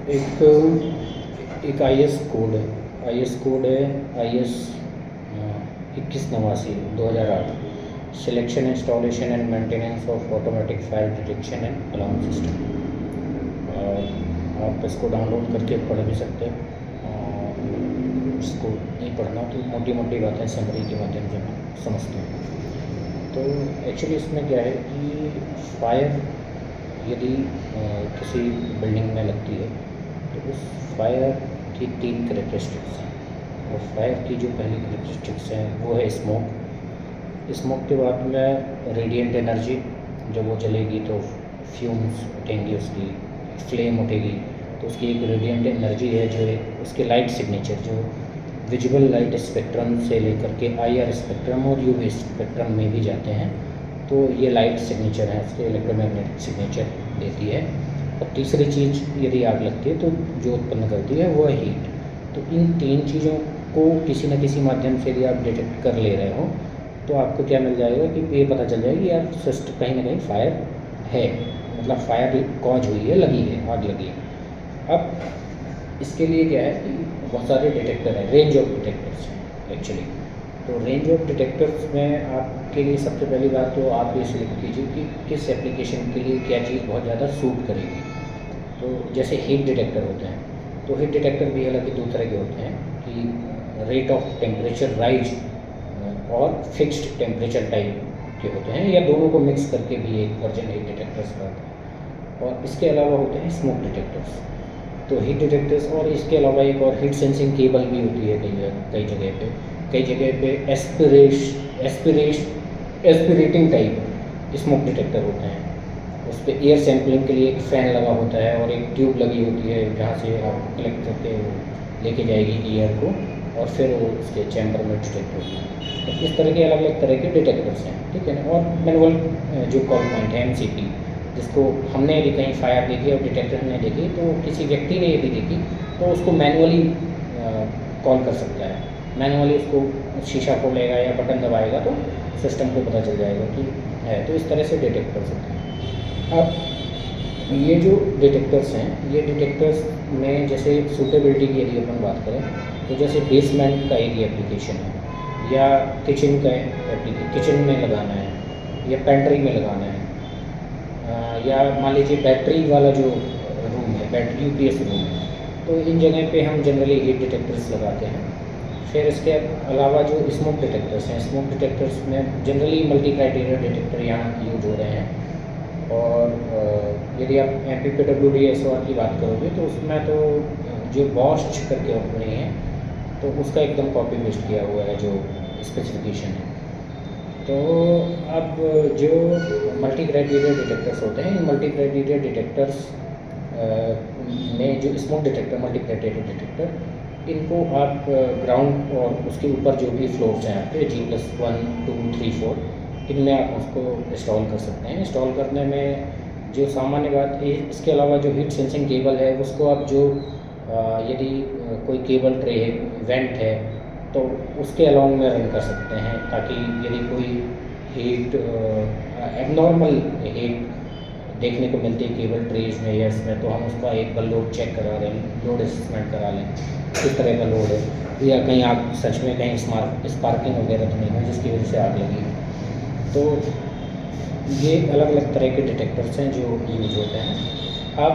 एक IS code है। IS 2189 2008, selection installation and maintenance of automatic fire detection and alarm system. आप इसको download करके पढ़ भी सकते हैं। इसको नहीं पढ़ना तो मोटी मोटी बातें समरी के माध्यम से मैं समझता हूँ। तो एक्चुअली इसमें क्या है कि फायर यदि किसी बिल्डिंग में लगती है तो उस फायर की 3 करेक्टरिस्टिक्स हैं। और फायर की जो पहली करेक्टरिस्टिक्स हैं वो है स्मोक के बाद में रेडिएंट एनर्जी। जब वो जलेगी तो फ्यूम्स उठेंगी, उसकी फ्लेम उठेगी, तो उसकी एक रेडिएंट एनर्जी है जो है उसके लाइट सिग्नेचर, जो विजुअल लाइट स्पेक्ट्रम से लेकर के IR स्पेक्ट्रम और UV स्पेक्ट्रम में भी जाते हैं। तो ये लाइट सिग्नेचर है, उसके इलेक्ट्रोमैग्नेटिक सिग्नेचर देती है। और तीसरी चीज़ यदि आग लगती है तो जो उत्पन्न करती है वो है हीट। तो इन 3 चीज़ों को किसी न किसी माध्यम से यदि आप डिटेक्ट कर ले रहे हो तो आपको क्या मिल जाएगा कि ये पता चल जाएगा कि यार सिस्ट कहीं ना कहीं फायर है, मतलब फायर कॉज हुई है, लगी है, आग लगी है। अब इसके लिए क्या है कि बहुत सारे डिटेक्टर हैं, रेंज ऑफ डिटेक्टर्स हैं एक्चुअली। तो रेंज ऑफ डिटेक्टर्स में आपके लिए सबसे पहली बात तो आप ये सिलेक्ट कीजिए कि किस एप्लीकेशन के लिए क्या चीज़ बहुत ज़्यादा सूट करेगी। तो जैसे हीट डिटेक्टर होते हैं, तो हीट डिटेक्टर भी हालांकि 2 तरह के होते हैं कि रेट ऑफ टेम्परेचर राइज और फिक्स्ड टेम्परेचर टाइप के होते हैं, या दोनों को मिक्स करके भी एक वर्जन हीट डिटेक्टर्स का होता है। और इसके अलावा होते हैं स्मोक डिटेक्टर्स। तो हीट डिटेक्टर्स और इसके अलावा एक और हीट सेंसिंग केबल भी होती है कई जगह पे एस्पिरेटिंग टाइप स्मोक डिटेक्टर होते हैं। उस पर एयर सैम्पलिंग के लिए एक फ़ैन लगा होता है और एक ट्यूब लगी होती है जहाँ से आप कलेक्ट करके लेके जाएगी एयर को, और फिर वो उसके चैम्बर में डिटेक्ट होगी। तो इस तरह के अलग अलग तरह के डिटेक्टर्स हैं, ठीक है ना। और मैनुअल जो कॉल पॉइंट है MCP, जिसको हमने यदि कहीं फायर देखी और डिटेक्टर हमने देखी, तो किसी व्यक्ति ने यदि देखी तो उसको मैनुअली कॉल कर सकता है। मैनुअली उसको शीशा खोलेगा या बटन दबाएगा तो सिस्टम को पता चल जाएगा कि है। तो इस तरह से डिटेक्टर्स होते हैं। अब ये जो डिटेक्टर्स हैं, ये डिटेक्टर्स में जैसे सूटेबिलिटी की यदि अपन बात करें तो जैसे बेसमेंट का यदि एप्लीकेशन है, या किचन का किचन में लगाना है, या पेंट्री में लगाना है, या मान लीजिए बैटरी वाला जो रूम है, बैटरी UPS रूम है, तो इन जगह पे हम जनरली हीट डिटेक्टर्स लगाते हैं। फिर इसके अलावा जो स्मोक डिटेक्टर्स हैं, स्मोक डिटेक्टर्स में जनरली मल्टी क्राइटेरिया डिटेक्टर यहाँ यूज हो रहे हैं। और यदि आप MPPWD SOR की बात करोगे तो उसमें तो जो बॉश करके कंपनी है तो उसका एकदम कॉपी पेस्ट किया हुआ है जो स्पेसिफिकेशन है। तो अब जो मल्टी क्राइटेरिया डिटेक्टर्स होते हैं, इन मल्टी क्राइटेरिया डिटेक्टर्स में जो smoke detector, multi criteria detector, इनको आप ग्राउंड और उसके ऊपर जो भी फ्लोर्स हैं आपके G+1 2 3 4, इनमें आप उसको इंस्टॉल कर सकते हैं। इंस्टॉल करने में जो सामान्य बात है, इसके अलावा जो हीट सेंसिंग केबल है उसको आप जो यदि कोई केबल ट्रे है, वेंट है, तो उसके अलाउंग में रन कर सकते हैं, ताकि यदि कोई हीट एबनॉर्मल हीट देखने को मिलती है केबल ट्रेज में या इसमें, तो हम उसका एक बार लोड चेक करा लें, लोड असेसमेंट करा लें किस तरह का लोड है, या कहीं आप सच में कहीं स्पार्किंग वगैरह तो नहीं है जिसकी वजह से आग लगी। तो ये अलग अलग तरह के डिटेक्टर्स हैं जो यूज होते हैं। अब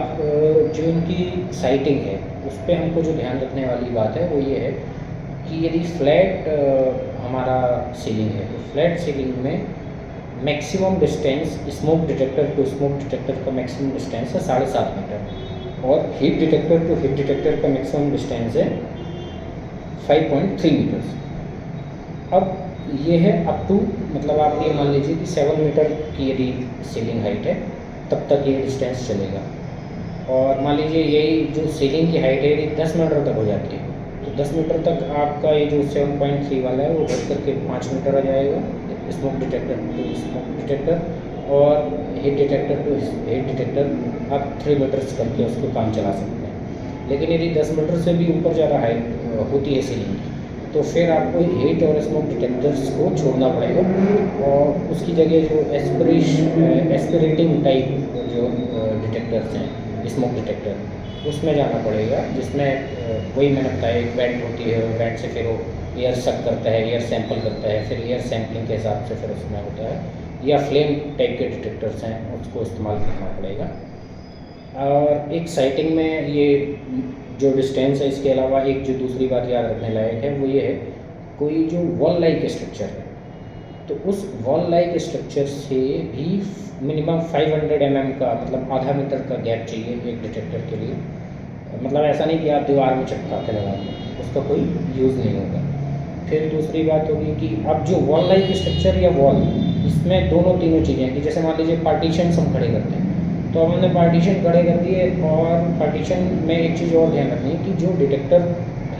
जो इनकी साइटिंग है उस पर हमको जो ध्यान रखने वाली बात है वो ये है कि यदि फ्लैट हमारा सीलिंग है तो फ्लैट सीलिंग में maximum distance smoke detector to smoke detector का मैक्सिमम डिस्टेंस है 7.5 मीटर, और heat detector to heat detector का मैक्सिमम डिस्टेंस है 5.3 मीटर्स। अब ये है अप टू, मतलब आप ये मान लीजिए कि 7 मीटर की यदि सीलिंग हाइट है तब तक ये डिस्टेंस चलेगा। और मान लीजिए यही जो सीलिंग की हाइट है यदि 10 मीटर तक हो जाती है तो 10 मीटर तक आपका ये जो 7.3 वाला है वो बढ़ करके 5 मीटर आ जाएगा, smoke detector to smoke detector, और heat detector to heat detector आप 3 मीटर्स करके उसको काम चला सकते हैं। लेकिन यदि 10 मीटर से भी ऊपर ज़्यादा हाइट होती है सीलिंग की तो फिर आपको हीट और स्मोक डिटेक्टर्स को छोड़ना पड़ेगा, और उसकी जगह जो एस्पिरेटिंग टाइप जो डिटेक्टर्स हैं, स्मोक डिटेक्टर, उसमें जाना पड़ेगा, जिसमें वही मैंने बताया एक वेंट होती है, वेंट से फिर वो एयर सक करता है, एयर सैंपल करता है, फिर एयर सैम्पलिंग के हिसाब से फिर उसमें होता है, या फ्लेम टाइप के डिटेक्टर्स हैं उसको इस्तेमाल करना पड़ेगा। और एक साइटिंग में ये जो डिस्टेंस है, इसके अलावा एक जो दूसरी बात याद रखने लायक है वो ये है, कोई जो वॉल लाइक स्ट्रक्चर है तो उस वॉल लाइक स्ट्रक्चर से भी मिनिमम 500 mm का, मतलब आधा मीटर का गैप चाहिए एक डिटेक्टर के लिए। मतलब ऐसा नहीं कि आप दीवार में चिपका के लगा दें, उसका कोई यूज़ नहीं होगा। फिर दूसरी बात होगी कि अब जो वॉल लाइक स्ट्रक्चर या वॉल, इसमें दोनों तीनों चीज़ें हैं कि जैसे मान लीजिए पार्टीशन हम खड़े करते हैं, तो अब हमने पार्टीशन खड़े कर दिए, और पार्टीशन में एक चीज़ और ध्यान रखनी है कि जो डिटेक्टर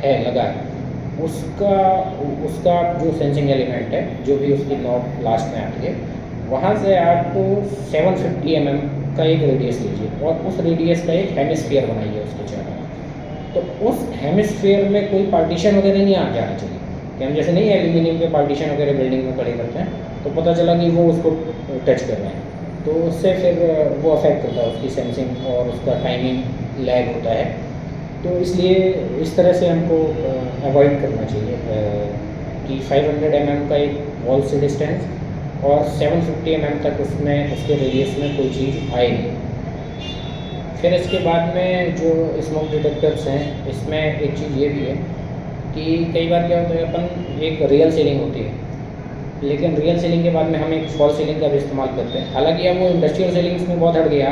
है लगा है उसका उसका जो सेंसिंग एलिमेंट है, जो भी उसकी नॉब लास्ट में आती है, वहाँ से आप 750 mm का एक रेडियस लीजिए और उस रेडियस का एक हेमिस्फीयर बनाइए उसके चारों। तो उस हेमिस्फीयर में कोई पार्टीशन वगैरह नहीं आ जाना चाहिए कि हम जैसे नहीं एल्यूमिनियम के पार्टीशन वगैरह बिल्डिंग में खड़े करते हैं तो पता चला कि वो उसको टच कर रहे हैं, तो उससे फिर वो अफेक्ट होता है, उसकी सेंसिंग और उसका टाइमिंग लैग होता है। तो इसलिए इस तरह से हमको अवॉइड करना चाहिए कि 500 mm का एक वॉल से डिस्टेंस और 750 mm तक उसमें उसके रेडियस में कोई चीज़ आए नहीं। फिर इसके बाद में जो स्मोक डिटेक्टर्स हैं, इसमें एक चीज़ ये भी है कि कई बार क्या होता है, अपन एक रियल सीलिंग होती है, लेकिन रियल सीलिंग के बाद में हम एक फॉल सीलिंग का भी इस्तेमाल करते हैं। हालांकि अब वो इंडस्ट्रियल सीलिंग्स में बहुत हट गया।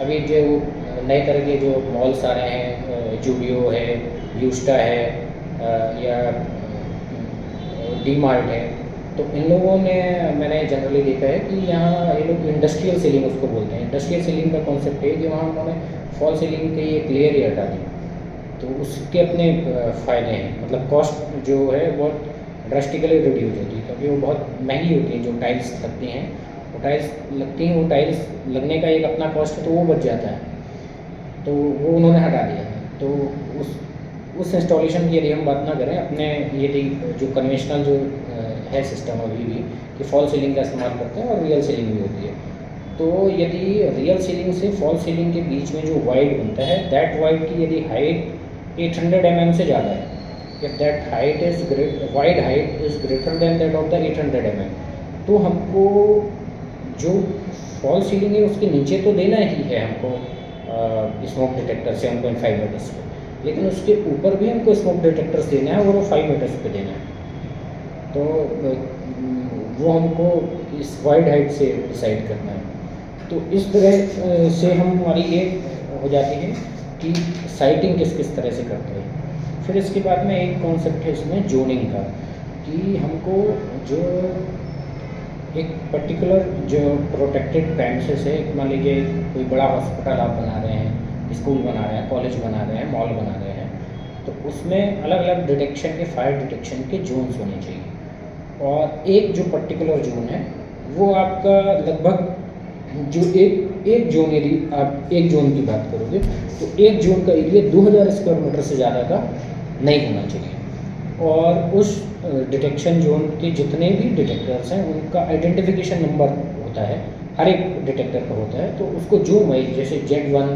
अभी जो नए तरह के जो मॉल्स आ रहे हैं, जूडियो है, यूस्टा है, या डी मार्ट है, तो इन लोगों ने, मैंने जनरली देखा है कि यहाँ ये लोग इंडस्ट्रियल सीलिंग उसको बोलते हैं। इंडस्ट्रियल सीलिंग का कॉन्सेप्ट है कि वहाँ उन्होंने फॉल सीलिंग की एक लेयर ही हटा दी, तो उसके अपने फ़ायदे हैं। मतलब कॉस्ट जो है बहुत ड्रास्टिकली रिड्यूस होती है, क्योंकि वो बहुत महंगी होती है। जो टाइल्स लगती हैं, वो टाइल्स लगती हैं, वो टाइल्स लगने का एक अपना कॉस्ट है, तो वो बच जाता है, तो वो उन्होंने हटा दिया है। तो उस इंस्टॉलेशन की यदि हम बात ना करें अपने, यदि जो कन्वेंशनल जो है सिस्टम अभी भी कि फॉल सीलिंग का इस्तेमाल करते हैं और रियल सीलिंग भी होती है, तो यदि रियल सीलिंग से फॉल सीलिंग के बीच में जो वाइड बनता है, दैट वाइड की यदि हाइट 800 mm से ज़्यादा है, if that height is wide height is greater than that of the 800 mm, तो हमको जो फॉल सीलिंग है उसके नीचे तो देना ही है हमको स्मोक डिटेक्टर 7.5 मीटर्स पे, लेकिन उसके ऊपर भी हमको स्मोक डिटेक्टर्स देना है और वो 5 मीटर्स पे देना है। तो वो हमको इस वाइड हाइट से डिसाइड करना है। तो इस तरह से हमारी ये हो जाती है कि साइटिंग किस किस तरह से करते हैं। फिर इसके बाद में एक कॉन्सेप्ट है इसमें जोनिंग का, कि हमको जो एक पर्टिकुलर जो प्रोटेक्टेड प्रेमिसेस है, मान लीजिए कोई बड़ा हॉस्पिटल आप बना रहे हैं, स्कूल बना रहे हैं, कॉलेज बना रहे हैं, मॉल बना रहे हैं, तो उसमें अलग अलग डिटेक्शन के, फायर डिटेक्शन के जोन्स होने चाहिए। और एक जो पर्टिकुलर जोन है वो आपका लगभग जो एक जोन, यदि आप एक जोन की बात करोगे तो एक जोन का एरिया 2000 स्क्वायर मीटर से ज़्यादा का नहीं होना चाहिए। और उस डिटेक्शन जोन के जितने भी डिटेक्टर्स हैं उनका आइडेंटिफिकेशन नंबर होता है, हर एक डिटेक्टर का होता है, तो उसको जोन वाइज, जैसे Z1/,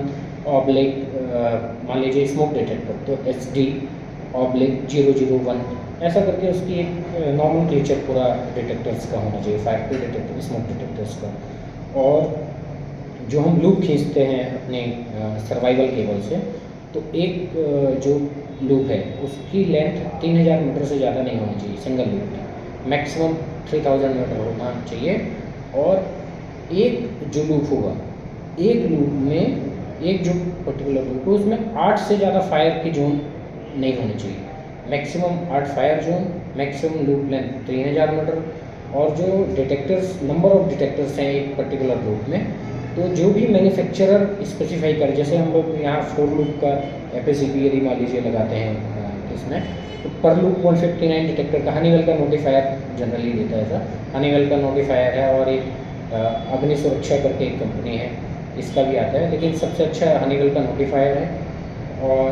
मान लीजिए स्मोक डिटेक्टर तो SD/001, ऐसा करके उसकी एक नॉमेनक्लेचर पूरा डिटेक्टर्स का होना चाहिए, फायर के डिटेक्टर, स्मोक डिटेक्टर्स का। और जो हम लूप खींचते हैं अपने सर्वाइवल केबल से, तो एक जो लूप है उसकी लेंथ 3000 मीटर से ज़्यादा नहीं होनी चाहिए, सिंगल लूप की मैक्सिमम 3000 मीटर होना चाहिए। और एक जो लूप होगा, एक लूप में एक जो पर्टिकुलर लूप है उसमें 8 से ज़्यादा फायर की जोन नहीं होनी चाहिए, maximum 8 fire zone, maximum loop length 3000 metre. और जो डिटेक्टर्स, नंबर ऑफ डिटेक्टर्स हैं एक पर्टिकुलर लूप में, तो जो भी मैन्युफैक्चरर स्पेसिफाई करे, जैसे हम लोग यहाँ 4 लूप का FACP यदि मान लीजिए लगाते हैं इसमें, तो पर लूप 159 डिटेक्टर का हनीवेल का नोटिफायर जनरली देता है। ऐसा हनीवेल का नोटिफायर है, और एक अग्नि सुरक्षा करके एक कंपनी है, इसका भी आता है, लेकिन सबसे अच्छा हनीवेल का नोटिफायर है। और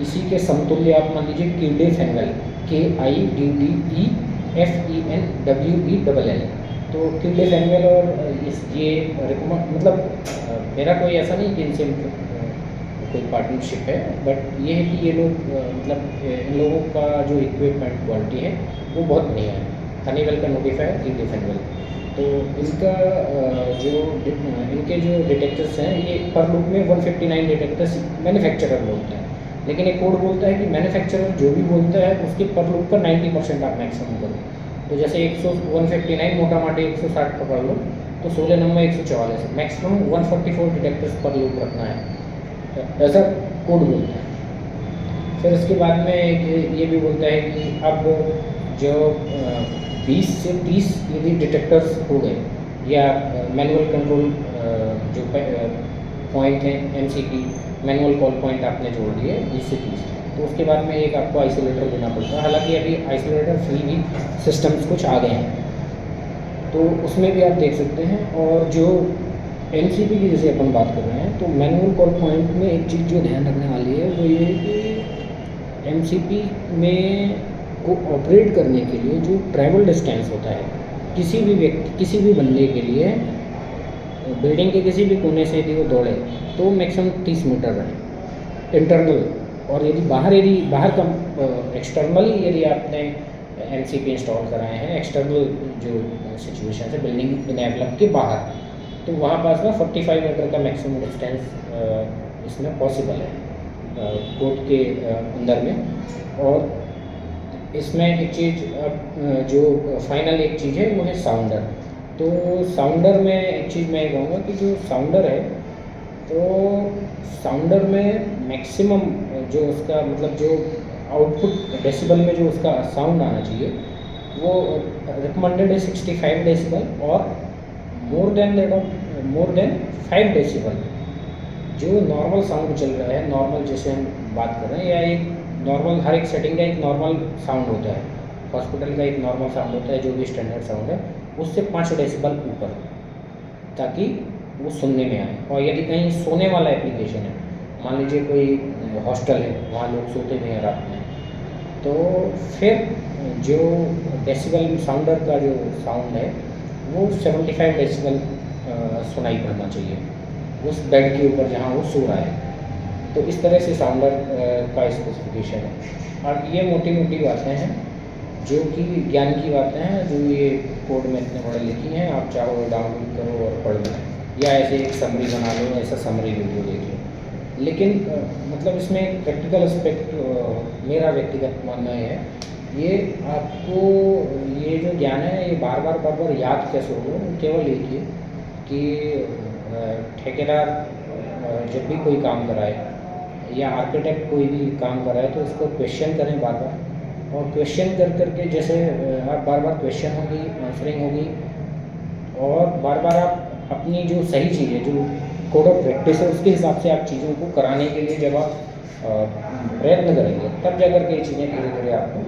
इसी के समतुल्य आप मान लीजिए किल्डेफेंगल, KIDDEFENWELL, तो किल्डेफेंगल और ये रिकमेंड, मतलब मेरा कोई ऐसा नहीं कि इनसे कोई पार्टनरशिप है, बट ये है कि ये लोग मतलब इन लोगों का जो इक्विपमेंट क्वालिटी है वो बहुत बढ़िया है। हनीवेल का नोटिफायर की डिफेंडवेल, तो इनका इनके जो डिटेक्टर्स हैं ये पर लूप में 159 डिटेक्टर्स मैन्युफैक्चरर बोलते हैं, लेकिन एक कोड बोलता है कि मैन्युफैक्चरर जो भी बोलता है उसके पर लूप का 90% आप मैक्सिमम करो। तो जैसे 159 मोटा माटी 160 पकड़ लो, तो 16 नंबर 144 मैक्सिमम 144 डिटेक्टर्स पर लूप रखना है, ऐसा कोड बोलता है। फिर उसके बाद में ये भी बोलता है कि अब जो 20 से 30 यदि डिटेक्टर्स हो गए या मैनुअल कंट्रोल जो पॉइंट है एमसीपी मैनुअल कॉल पॉइंट आपने जोड़ दिए 20 से 30, तो उसके बाद में एक आपको आइसोलेटर देना पड़ता है। हालांकि अभी आइसोलेटर फ्री भी सिस्टम्स कुछ आ गए हैं, तो उसमें भी आप देख सकते हैं। और जो एमसीपी की जैसे अपन बात कर रहे हैं, तो मैनुअल कॉल पॉइंट में एक चीज़ जो ध्यान रखने वाली है वो ये है कि एमसीपी में को ऑपरेट करने के लिए जो ट्रैवल डिस्टेंस होता है किसी भी व्यक्ति किसी भी बंदे के लिए बिल्डिंग के किसी भी कोने से यदि वो दौड़े तो मैक्सिमम 30 मीटर रहे इंटरनल, और यदि बाहर का एक्सटर्नली यदि आपने एमसीपी इंस्टॉल कराए हैं एक्सटर्नल जो सिचुएशन है बिल्डिंग इनेवलप के बाहर, तो वहाँ पास में 45 मीटर का मैक्सिमम डिस्टेंस इसमें पॉसिबल है कोड के अंदर में। और इसमें एक चीज़ जो फाइनल एक चीज़ है वो है साउंडर। तो साउंडर में एक चीज़ मैं कहूँगा कि जो साउंडर है, तो साउंडर में मैक्सिमम जो उसका मतलब जो आउटपुट डेसिबल में जो उसका साउंड आना चाहिए वो रिकमेंडेड है 65 डेसिबल, और मोर देन 5 डेसिबल जो नॉर्मल साउंड चल रहा है, नॉर्मल जैसे हम बात कर रहे हैं, या एक नॉर्मल हर एक सेटिंग का एक नॉर्मल साउंड होता है, हॉस्पिटल का एक नॉर्मल साउंड होता है जो भी स्टैंडर्ड साउंड है, उससे 5 डेसिबल ऊपर, ताकि वो सुनने में आए। और यदि कहीं सोने वाला एप्लीकेशन है, मान लीजिए कोई हॉस्टल है वहाँ लोग सोते भी हैं रात में, तो फिर जो डेसिबल साउंडर का जो साउंड है वो 75 डेसिबल सुनाई पड़ना चाहिए उस बेड के ऊपर जहाँ वो सो रहा है। तो इस तरह से साउंडर का स्पेसिफिकेशन है। और ये मोटी मोटी बातें हैं जो कि ज्ञान की बातें हैं जो ये कोड में इतने बड़े लिखी हैं, आप चाहो डाउनलोड करो और पढ़ लो, या ऐसे एक समरी बना लो, ऐसा समरी वीडियो देख लो। लेकिन मतलब इसमें एक प्रैक्टिकल एस्पेक्ट मेरा व्यक्तिगत मानना है, ये आपको ये जो ज्ञान है ये बार बार याद कैसे हो, केवल एक ही कि ठेकेदार जब भी कोई काम कराए या आर्किटेक्ट कोई भी काम कराए तो उसको क्वेश्चन करें बार बार, और क्वेश्चन कर करके जैसे आप बार बार क्वेश्चन होगी, आंसरिंग होगी, और बार बार आप अपनी जो सही चीज़ है जो कोड ऑफ प्रैक्टिस है उसके हिसाब से आप चीज़ों को कराने के लिए जब आप प्रयत्न करेंगे तब जाकर के ये चीज़ें धीरे धीरे आपको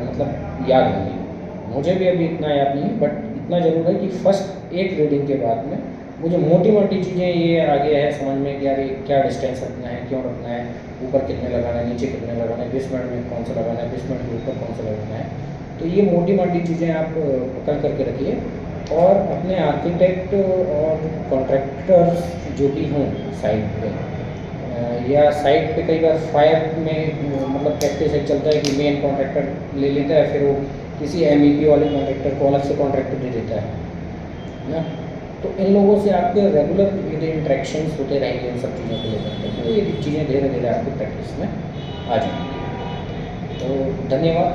मतलब याद होंगी। मुझे भी अभी इतना याद नहीं, बट इतना ज़रूर है कि फर्स्ट एक रीडिंग के बाद में मुझे मोटी मोटी चीज़ें ये आ गया है समझ में कि यार ये क्या डिस्टेंस रखना है, क्यों रखना है, ऊपर कितने लगाना है, नीचे कितने लगाना है, बेसमेंट में कौन सा लगाना है, बेसमेंट के ऊपर कौन सा लगाना है। तो ये मोटी मोटी चीज़ें आप पकड़ करके रखिए, और अपने आर्किटेक्ट और कॉन्ट्रैक्टर्स जो भी हों साइट पे, या साइट पे कई बार फायर में मतलब प्रैक्टिस एक चलता है कि मेन कॉन्ट्रैक्टर ले लेता है, फिर वो किसी MEP वाले कॉन्ट्रैक्टर को अलग से कॉन्ट्रैक्ट दे देता है ना। तो इन लोगों से आपके रेगुलर यदि इंट्रैक्शंस होते रहेंगे इन सब चीज़ों को लेकर, तो ये चीज़ें धीरे धीरे आपकी प्रैक्टिस में आ जाएंगी। तो धन्यवाद।